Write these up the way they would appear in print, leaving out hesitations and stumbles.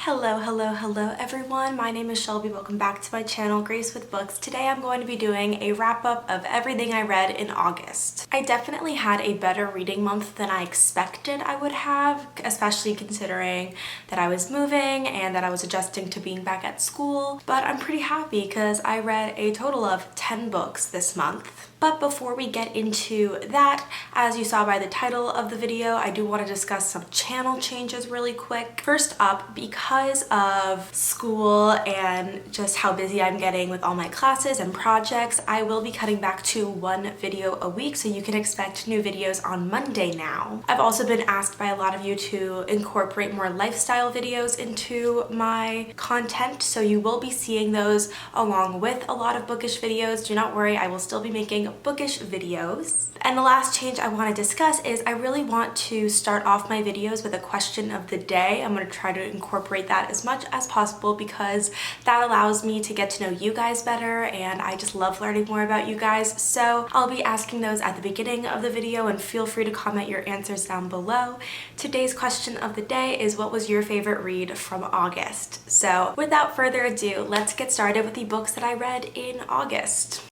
Hello everyone. My name is Shelby. Welcome back to my channel, Grace with Books. Today I'm going to be doing a wrap-up of everything I read in August. I definitely had a better reading month than I expected I would have, especially considering that I was moving and that I was adjusting to being back at school. But I'm pretty happy because I read a total of 10 books this month. But before we get into that, as you saw by the title of the video, I do want to discuss some channel changes really quick. First up, because of school and just how busy I'm getting with all my classes and projects, I will be cutting back to one video a week, so you can expect new videos on Monday now. I've also been asked by a lot of you to incorporate more lifestyle videos into my content, so you will be seeing those along with a lot of bookish videos. Do not worry, I will still be making bookish videos. And the last change I want to discuss is I really want to start off my videos with a question of the day. I'm going to try to incorporate that as much as possible because that allows me to get to know you guys better, and I just love learning more about you guys. So I'll be asking those at the beginning of the video, and feel free to comment your answers down below. Today's question of the day is, what was your favorite read from August? So without further ado, let's get started with the books that I read in August.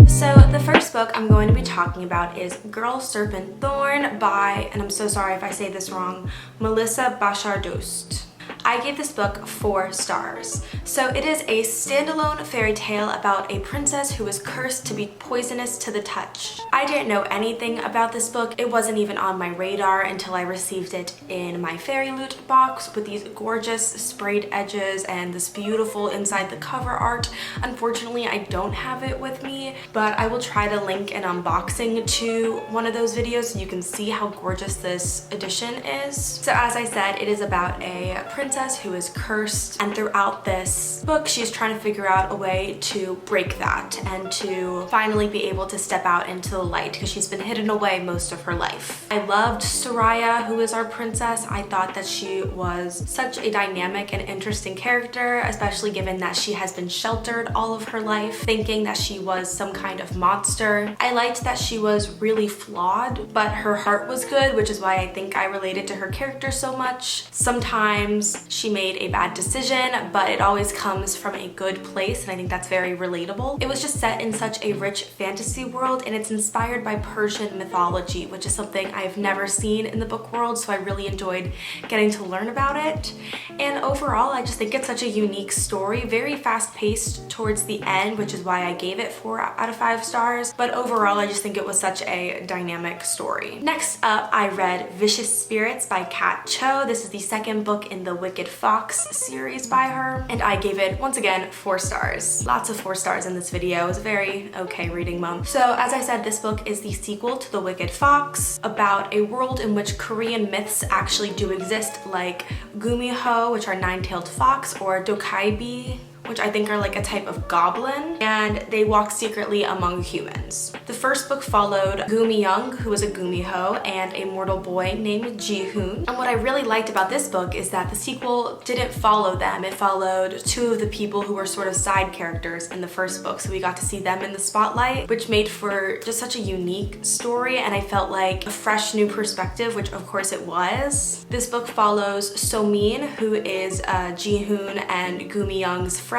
So the first book I'm going to be talking about is Serpent, Thorn by, and I'm so sorry if I say this wrong, Melissa Bashar-Dost. I gave this book 4 stars. So it is a standalone fairy tale about a princess who is cursed to be poisonous to the touch. I didn't know anything about this book. It wasn't even on my radar until I received it in my fairy loot box with these gorgeous sprayed edges and this beautiful inside the cover art. Unfortunately, I don't have it with me, but I will try to link an unboxing to one of those videos so you can see how gorgeous this edition is. So as I said, it is about a princess who is cursed, and throughout this book she's trying to figure out a way to break that and to finally be able to step out into the light because she's been hidden away most of her life. I loved Soraya, who is our princess. I thought that she was such a dynamic and interesting character, especially given that she has been sheltered all of her life, thinking that she was some kind of monster. I liked that she was really flawed, but her heart was good, which is why I think I related to her character so much. Sometimes she made a bad decision, but it always comes from a good place, and I think that's very relatable. It was just set in such a rich fantasy world, and it's inspired by Persian mythology, which is something I've never seen in the book world, so I really enjoyed getting to learn about it. And overall, I just think it's such a unique story, very fast-paced towards the end, which is why I gave it 4 out of 5 stars, but overall I just think it was such a dynamic story. Next up, I read Vicious Spirits by Kat Cho. This is the second book in the Wicked Fox series by her, and I gave it, once again, 4 stars. Lots of 4 stars in this video. It was a very okay reading month. So as I said, this book is the sequel to The Wicked Fox, about a world in which Korean myths actually do exist, like Gumiho, which are 9-tailed fox, or Dokaibi, which I think are like a type of goblin, and they walk secretly among humans. The first book followed Gumi Young, who was a Gumiho, and a mortal boy named Ji-hoon. And what I really liked about this book is that the sequel didn't follow them. It followed 2 of the people who were sort of side characters in the first book, so we got to see them in the spotlight, which made for just such a unique story, and I felt like a fresh new perspective, which of course it was. This book follows So-min, who is Ji-hoon and Gumi Young's friend,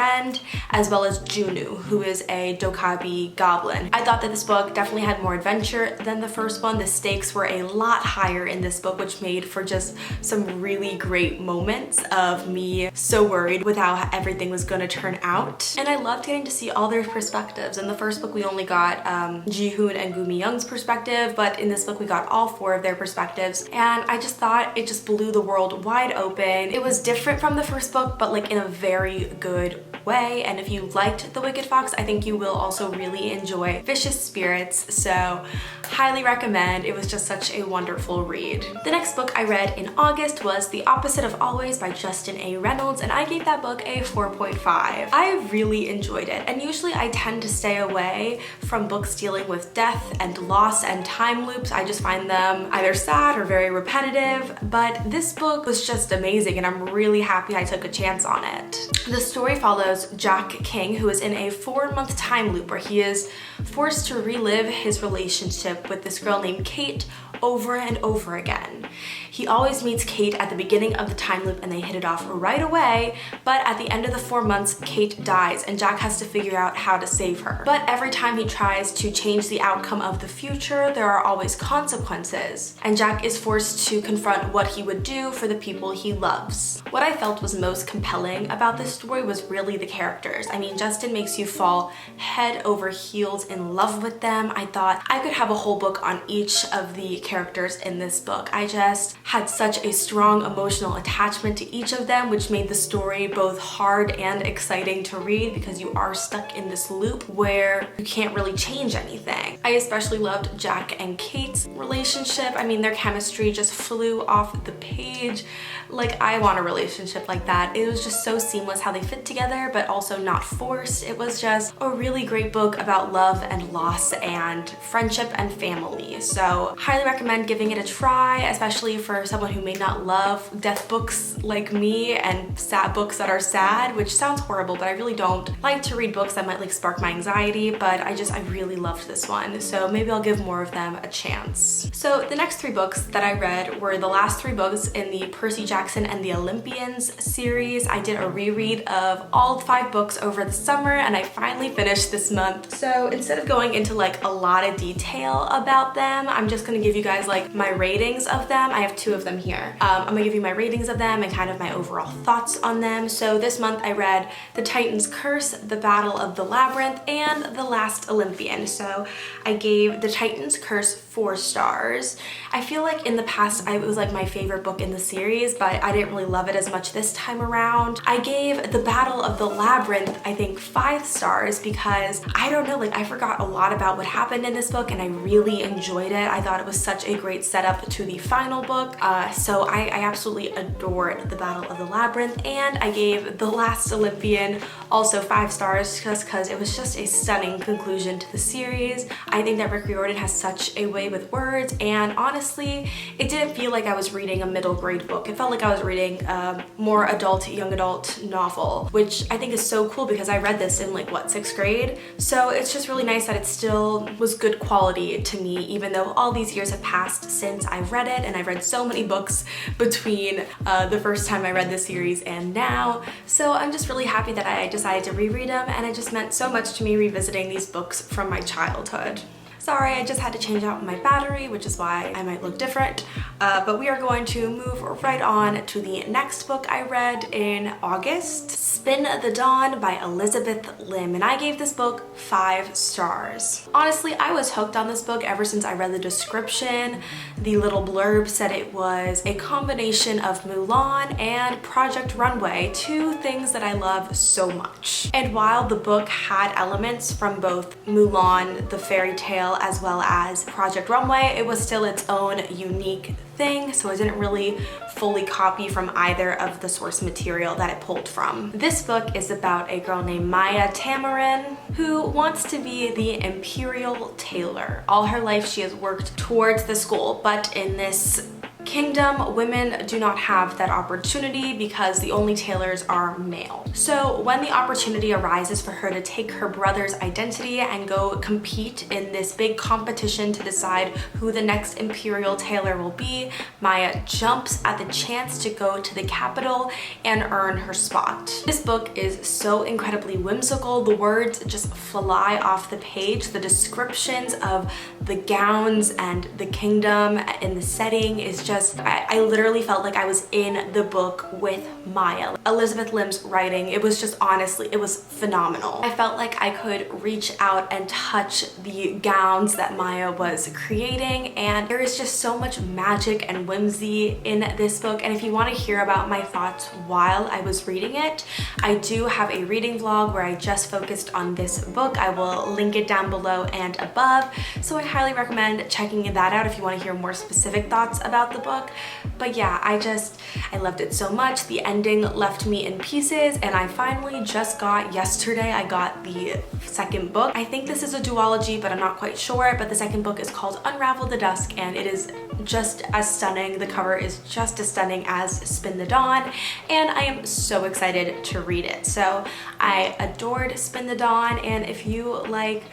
as well as Junu, who is a Dokabi goblin. I thought that this book definitely had more adventure than the first one. The stakes were a lot higher in this book, which made for just some really great moments of me so worried with how everything was going to turn out. And I loved getting to see all their perspectives. In the first book we only got Ji-hoon and Gumi Young's perspective, but in this book we got all 4 of their perspectives, and I just thought it just blew the world wide open. It was different from the first book, but like in a very good way, and if you liked The Wicked Fox, I think you will also really enjoy Vicious Spirits, so highly recommend. It was just such a wonderful read. The next book I read in August was The Opposite of Always by Justin A. Reynolds, and I gave that book a 4.5. I really enjoyed it, and usually I tend to stay away from books dealing with death and loss and time loops. I just find them either sad or very repetitive, but this book was just amazing, and I'm really happy I took a chance on it. The story follows Jack King, who is in a 4-month time loop where he is forced to relive his relationship with this girl named Kate over and over again. He always meets Kate at the beginning of the time loop and they hit it off right away, but at the end of the 4 months, Kate dies and Jack has to figure out how to save her. But every time he tries to change the outcome of the future, there are always consequences, and Jack is forced to confront what he would do for the people he loves. What I felt was most compelling about this story was really the characters. I mean, Justin makes you fall head over heels in love with them. I thought I could have a whole book on each of the characters in this book. I just had such a strong emotional attachment to each of them, which made the story both hard and exciting to read because you are stuck in this loop where you can't really change anything. I especially loved Jack and Kate's relationship. I mean, their chemistry just flew off the page. Like, I want a relationship like that. It was just so seamless how they fit together, but also not forced. It was just a really great book about love and loss and friendship and family. So highly recommend giving it a try, especially for someone who may not love death books like me and sad books that are sad, which sounds horrible, but I really don't like to read books that might like spark my anxiety, but I really loved this one. So maybe I'll give more of them a chance. So the next 3 books that I read were the last 3 books in the Percy Jackson and the Olympians series. I did a reread of all 5 books over the summer and I finally finished this month. So instead of going into like a lot of detail about them, I'm just gonna give you guys like my ratings of them. I have 2 of them here. I'm gonna give you my ratings of them and kind of my overall thoughts on them. So this month I read The Titan's Curse, The Battle of the Labyrinth, and The Last Olympian. So I gave The Titan's Curse 4 stars. I feel like in the past it was like my favorite book in the series, but I didn't really love it as much this time around. I gave The Battle of the Labyrinth, I think, 5 stars because I don't know, like I forgot a lot about what happened in this book and I really enjoyed it. I thought it was such a great setup to the final book. So I absolutely adored The Battle of the Labyrinth, and I gave The Last Olympian also 5 stars just because it was just a stunning conclusion to the series. I think that Rick Riordan has such a way with words, and honestly, it didn't feel like I was reading a middle grade book. It felt like I was reading a more adult, young adult novel, which I think is so cool because I read this in like, what, 6th grade? So it's just really nice that it still was good quality to me, even though all these years have passed since I've read it, and I've read so many books between the first time I read this series and now. So I'm just really happy that I decided to reread them, and it just meant so much to me revisiting these books from my childhood. Sorry, I just had to change out my battery, which is why I might look different. But we are going to move right on to the next book I read in August, Spin the Dawn by Elizabeth Lim, and I gave this book 5 stars. Honestly, I was hooked on this book ever since I read the description. The little blurb said it was a combination of Mulan and Project Runway, 2 things that I love so much. And while the book had elements from both Mulan, the fairy tale, as well as Project Runway, it was still its own unique thing, so I didn't really fully copy from either of the source material that it pulled from. This book is about a girl named Maya Tamarin who wants to be the imperial tailor. All her life she has worked towards this goal, but in this kingdom, women do not have that opportunity because the only tailors are male. So when the opportunity arises for her to take her brother's identity and go compete in this big competition to decide who the next imperial tailor will be, Maya jumps at the chance to go to the capital and earn her spot. This book is so incredibly whimsical. The words just fly off the page. The descriptions of the gowns and the kingdom and the setting is just, I literally felt like I was in the book with Maya. Elizabeth Lim's writing, it was just, honestly, it was phenomenal. I felt like I could reach out and touch the gowns that Maya was creating, and there is just so much magic and whimsy in this book. And if you want to hear about my thoughts while I was reading it, I do have a reading vlog where I just focused on this book. I will link it down below and above, so I highly recommend checking that out if you want to hear more specific thoughts about the book. But yeah, I loved it so much. The ending left me in pieces, and I finally just got, yesterday, I got the second book. I think this is a duology, but I'm not quite sure. But the second book is called Unravel the Dusk, and it is just as stunning. The cover is just as stunning as Spin the Dawn, and I am so excited to read it. So I adored Spin the Dawn, and if you like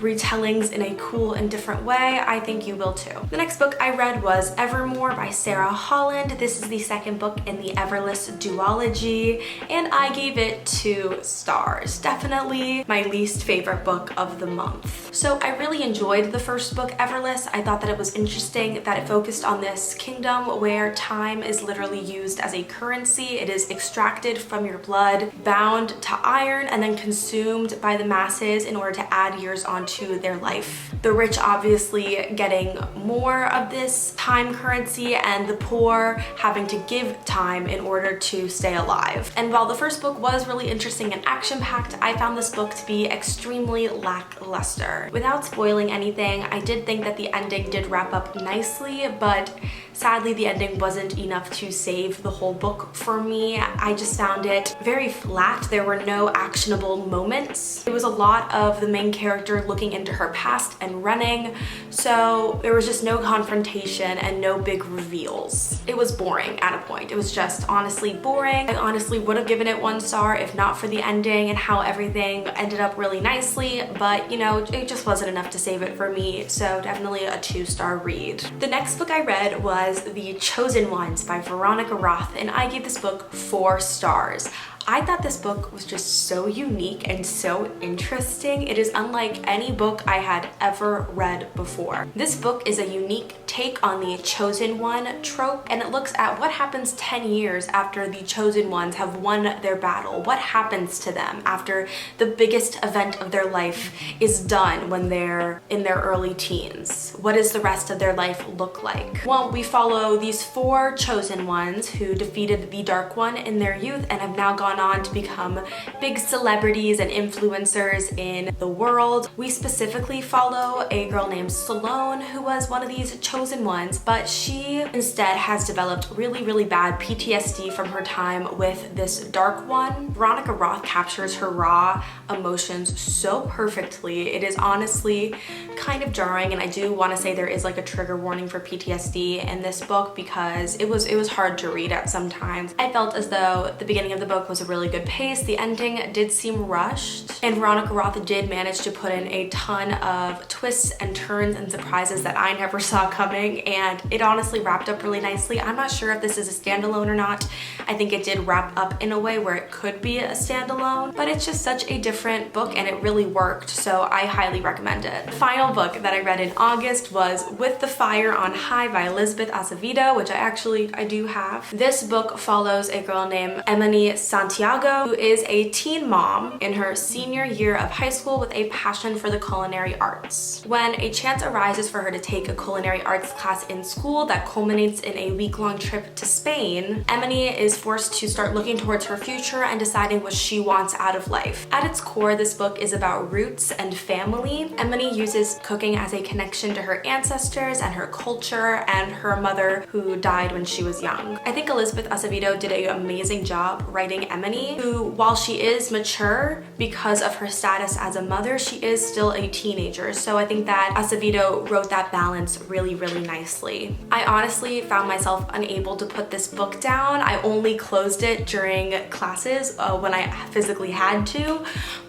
retellings in a cool and different way, I think you will too. The next book I read was Evermore by Sarah Holland. This is the second book in the Everless duology, and I gave it 2 stars. Definitely my least favorite book of the month. So I really enjoyed the first book, Everless. I thought that it was interesting that it focused on this kingdom where time is literally used as a currency. It is extracted from your blood, bound to iron, and then consumed by the masses in order to add years onto their life. The rich obviously getting more of this time currency, and the poor having to give time in order to stay alive. And while the first book was really interesting and action-packed, I found this book to be extremely lackluster. Without spoiling anything, I did think that the ending did wrap up nicely, but sadly the ending wasn't enough to save the whole book for me. I just found it very flat. There were no actionable moments. It was a lot of the main character looking into her past and running, so there was just no confrontation and no big reveals. It was boring at a point. It was just honestly boring. I honestly would have given it 1 star if not for the ending and how everything ended up really nicely, but you know, it just wasn't enough to save it for me, so definitely a 2-star read. The next book I read was The Chosen Ones by Veronica Roth, and I gave this book 4 stars. I thought this book was just so unique and so interesting. It is unlike any book I had ever read before. This book is a unique take on the chosen one trope, and it looks at what happens 10 years after the chosen ones have won their battle. What happens to them after the biggest event of their life is done when they're in their early teens? What does the rest of their life look like? Well, we follow these 4 chosen ones who defeated the Dark One in their youth and have now gone on to become big celebrities and influencers in the world. We specifically follow a girl named Sloane, who was one of these chosen ones, but she instead has developed really bad PTSD from her time with this Dark One. Veronica Roth captures her raw emotions so perfectly. It is honestly kind of jarring, and I do want to say there is like a trigger warning for PTSD in this book because it was hard to read at some times. I felt as though the beginning of the book was a really good pace. The ending did seem rushed, and Veronica Roth did manage to put in a ton of twists and turns and surprises that I never saw coming, and it honestly wrapped up really nicely. I'm not sure if this is a standalone or not. I think it did wrap up in a way where it could be a standalone, but it's just such a different book and it really worked, so I highly recommend it. The final book that I read in August was With the Fire on High by Elizabeth Acevedo, which I do have. This book follows a girl named Emily Santiago, who is a teen mom in her senior year of high school with a passion for the culinary arts. When a chance arises for her to take a culinary arts class in school that culminates in a week-long trip to Spain, Emily is forced to start looking towards her future and deciding what she wants out of life. At its core, this book is about roots and family. Emily uses cooking as a connection to her ancestors and her culture and her mother, who died when she was young. I think Elizabeth Acevedo did an amazing job writing Emily, who, while she is mature because of her status as a mother, she is still a teenager. So I think that Acevedo wrote that balance really nicely. I honestly found myself unable to put this book down. I only closed it during classes when I physically had to,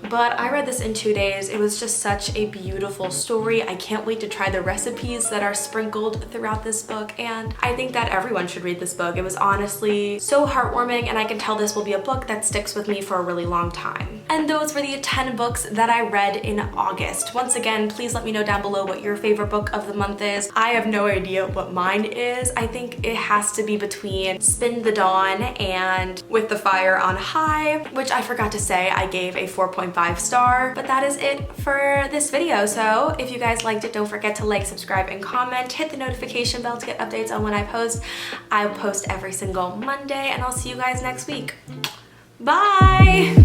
but I read this in 2 days. It was just such a beautiful story. I can't wait to try the recipes that are sprinkled throughout this book, and I think that everyone should read this book. It was honestly so heartwarming, and I can tell this will be a book that sticks with me for a really long time. And those were the 10 books that I read in August. Once again, please let me know down below what your favorite book of the month is. I have no idea what mine is. I think it has to be between Spin the Dawn and With the Fire on High, which I forgot to say I gave a 4.5 star, but that is it for this video. So if you guys liked it, don't forget to like, subscribe, and comment. Hit the notification bell to get updates on when I post. I post every single Monday, and I'll see you guys next week. Bye!